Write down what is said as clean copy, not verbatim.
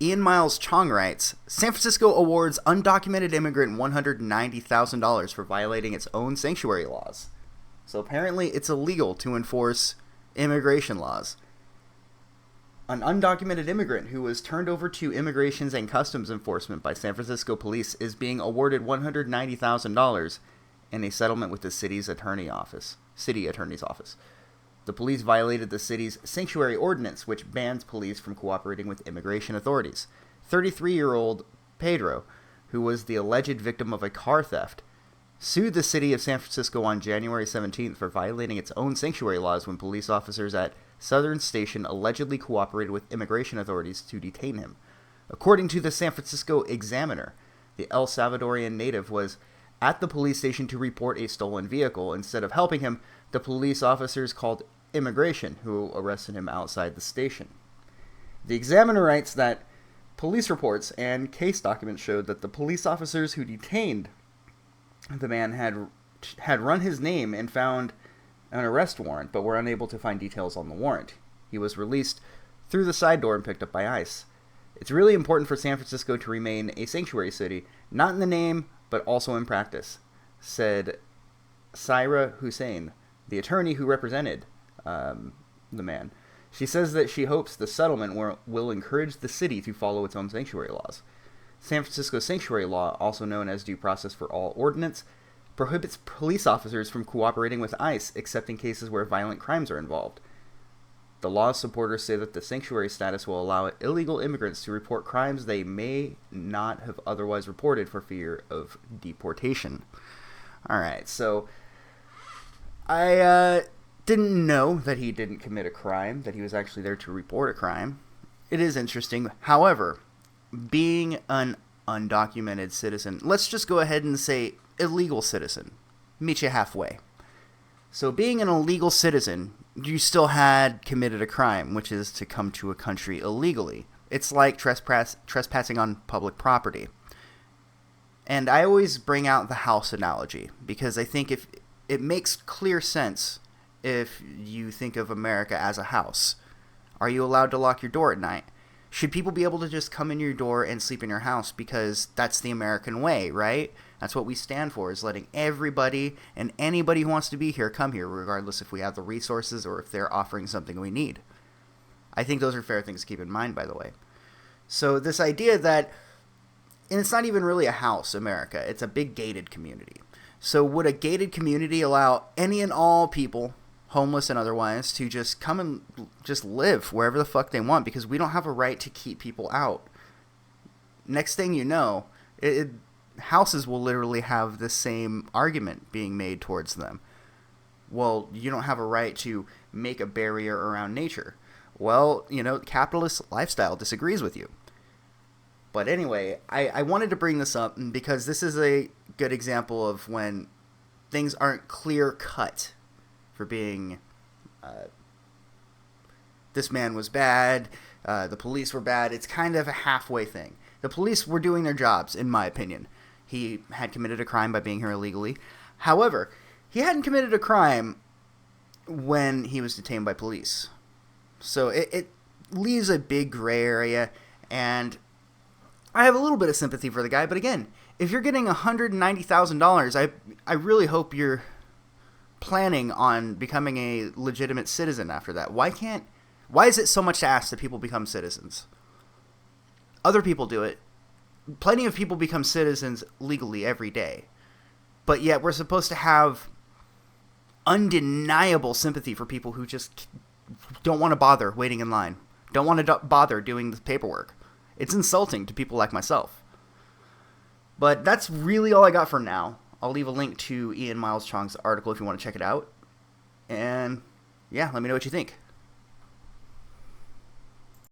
Ian Miles Chong writes, San Francisco awards undocumented immigrant $190,000 for violating its own sanctuary laws. So apparently it's illegal to enforce immigration laws. An undocumented immigrant who was turned over to Immigrations and Customs Enforcement by San Francisco police is being awarded $190,000 in a settlement with the city attorney's office. The police violated the city's sanctuary ordinance, which bans police from cooperating with immigration authorities. 33-year-old Pedro, who was the alleged victim of a car theft, sued the city of San Francisco on January 17th for violating its own sanctuary laws when police officers at Southern Station allegedly cooperated with immigration authorities to detain him. According to the San Francisco Examiner, the El Salvadorian native was at the police station to report a stolen vehicle. Instead of helping him, the police officers called immigration, who arrested him outside the station. The Examiner writes that police reports and case documents showed that the police officers who detained the man had run his name and found an arrest warrant, but were unable to find details on the warrant. He was released through the side door and picked up by ICE. It's really important for San Francisco to remain a sanctuary city, not in the name, but also in practice, said Saira Hussein, the attorney who represented the man. She says that she hopes the settlement will encourage the city to follow its own sanctuary laws. San Francisco's sanctuary law, also known as Due Process for All Ordinance, prohibits police officers from cooperating with ICE except in cases where violent crimes are involved. The law's supporters say that the sanctuary status will allow illegal immigrants to report crimes they may not have otherwise reported for fear of deportation. Alright, so I didn't know that he didn't commit a crime, that he was actually there to report a crime. It is interesting. However, being an undocumented citizen, let's just go ahead and say illegal citizen. Meet you halfway. So being an illegal citizen, you still had committed a crime, which is to come to a country illegally. It's like trespassing on public property. And I always bring out the house analogy, because I think if it makes clear sense if you think of America as a house. Are you allowed to lock your door at night? Should people be able to just come in your door and sleep in your house, because that's the American way, right? That's what we stand for, is letting everybody and anybody who wants to be here come here, regardless if we have the resources or if they're offering something we need. I think those are fair things to keep in mind, by the way. So this idea that, and it's not even really a house, America, it's a big gated community. So would a gated community allow any and all people, homeless and otherwise, to just come and just live wherever the fuck they want, because we don't have a right to keep people out? Next thing you know, houses will literally have the same argument being made towards them. Well, you don't have a right to make a barrier around nature. Well, capitalist lifestyle disagrees with you. But anyway, I wanted to bring this up because this is a good example of when things aren't clear cut for being, this man was bad, the police were bad. It's kind of a halfway thing. The police were doing their jobs, in my opinion. He had committed a crime by being here illegally. However, he hadn't committed a crime when he was detained by police. So it leaves a big gray area, and I have a little bit of sympathy for the guy. But again, if you're getting $190,000, I really hope you're planning on becoming a legitimate citizen after that. Why is it so much to ask that people become citizens? Other people do it. Plenty of people become citizens legally every day. But yet we're supposed to have undeniable sympathy for people who just don't want to bother waiting in line. Don't want to bother doing the paperwork. It's insulting to people like myself. But that's really all I got for now. I'll leave a link to Ian Miles Chong's article if you want to check it out. And yeah, let me know what you think.